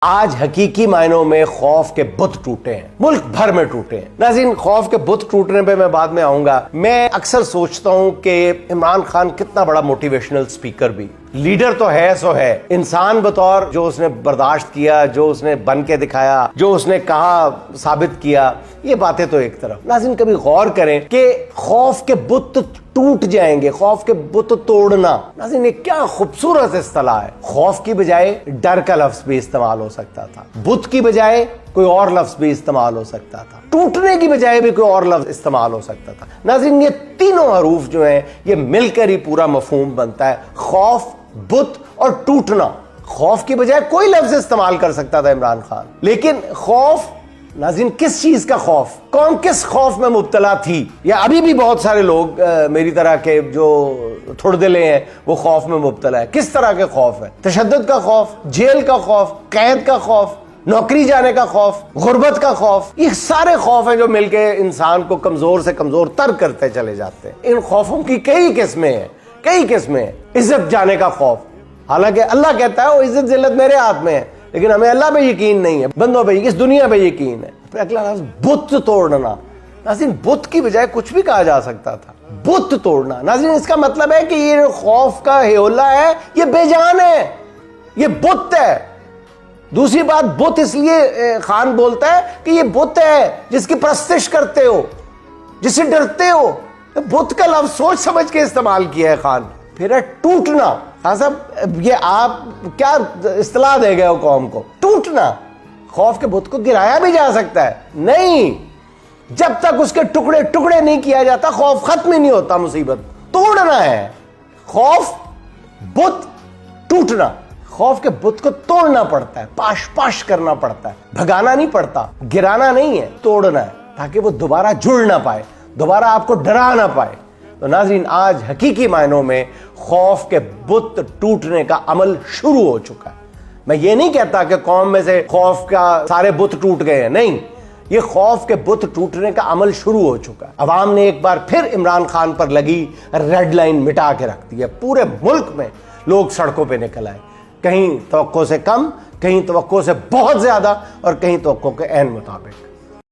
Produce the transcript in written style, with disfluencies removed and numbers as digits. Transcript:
آج حقیقی معنوں میں خوف کے بت ٹوٹے ہیں، ملک بھر میں ٹوٹے ہیں۔ ناظرین، خوف کے بت ٹوٹنے پہ میں بعد میں آؤں گا۔ میں اکثر سوچتا ہوں کہ عمران خان کتنا بڑا موٹیویشنل سپیکر بھی، لیڈر تو ہے سو ہے، انسان بطور جو اس نے برداشت کیا، جو اس نے بن کے دکھایا، جو اس نے کہا ثابت کیا، یہ باتیں تو ایک طرف۔ ناظرین، کبھی غور کریں کہ خوف کے بت ٹوٹ جائیں گے، خوف کے بت توڑنا، ناظرین یہ کیا خوبصورت اصطلاح ہے۔ خوف کی بجائے ڈر کا لفظ بھی استعمال ہو سکتا تھا، بت کی بجائے کوئی اور لفظ بھی استعمال ہو سکتا تھا، ٹوٹنے کی بجائے بھی کوئی اور لفظ استعمال ہو سکتا تھا۔ ناظرین، یہ تینوں حروف جو ہیں یہ مل کر ہی پورا مفہوم بنتا ہے، خوف، بت اور ٹوٹنا۔ خوف کی بجائے کوئی لفظ استعمال کر سکتا تھا عمران خان، لیکن خوف، ناظرین کس چیز کا خوف؟ کون کس خوف میں مبتلا تھی؟ یا ابھی بھی بہت سارے لوگ میری طرح کے جو تھوڑ دلے ہیں وہ خوف میں مبتلا ہے۔ کس طرح کے خوف ہے؟ تشدد کا خوف، جیل کا خوف، قید کا خوف، نوکری جانے کا خوف، غربت کا خوف، یہ سارے خوف ہیں جو مل کے انسان کو کمزور سے کمزور تر کرتے چلے جاتے ہیں۔ ان خوفوں کی کئی قسمیں ہیں، کئی قسمیں ہیں۔ عزت جانے کا خوف، حالانکہ اللہ کہتا ہے وہ عزت ذلت میرے ہاتھ میں ہے، لیکن ہمیں اللہ پہ یقین نہیں ہے، بندوں پہ، اس دنیا پہ یقین ہے۔ پھر اگلا لفظ بت توڑنا۔ ناظرین، بت کی بجائے کچھ بھی کہا جا سکتا تھا، بت توڑنا۔ ناظرین، اس کا مطلب ہے کہ یہ خوف کا ہیولہ ہے، یہ بے جان ہے، یہ بت ہے۔ دوسری بات، بت اس لیے خان بولتا ہے کہ یہ بت ہے جس کی پرستش کرتے ہو، جس سے ڈرتے ہو۔ بت کا لفظ سوچ سمجھ کے استعمال کیا ہے خان۔ پھر ہے ٹوٹنا۔ خان صاحب، یہ آپ کیا اصطلاح دے گئے ہو قوم کو؟ ٹوٹنا۔ خوف کے بت کو گرایا بھی جا سکتا ہے، نہیں، جب تک اس کے ٹکڑے ٹکڑے نہیں کیا جاتا خوف ختم ہی نہیں ہوتا۔ مصیبت توڑنا ہے، خوف، بت، ٹوٹنا۔ خوف کے بت کو توڑنا پڑتا ہے، پاش پاش کرنا پڑتا ہے، بھگانا نہیں پڑتا، گرانا نہیں ہے، توڑنا ہے، تاکہ وہ دوبارہ جڑ نہ پائے، دوبارہ آپ کو ڈرا نہ پائے۔ تو ناظرین، آج حقیقی معنوں میں خوف کے بت ٹوٹنے کا عمل شروع ہو چکا ہے۔ میں یہ نہیں کہتا کہ قوم میں سے خوف کا سارے بت ٹوٹ گئے ہیں، نہیں، یہ خوف کے بت ٹوٹنے کا عمل شروع ہو چکا ہے۔ عوام نے ایک بار پھر عمران خان پر لگی ریڈ لائن مٹا کے رکھ دی ہے۔ پورے ملک میں لوگ سڑکوں پہ نکل آئے، کہیں توقع سے کم، کہیں توقع سے بہت زیادہ، اور کہیں توقع کے عین مطابق۔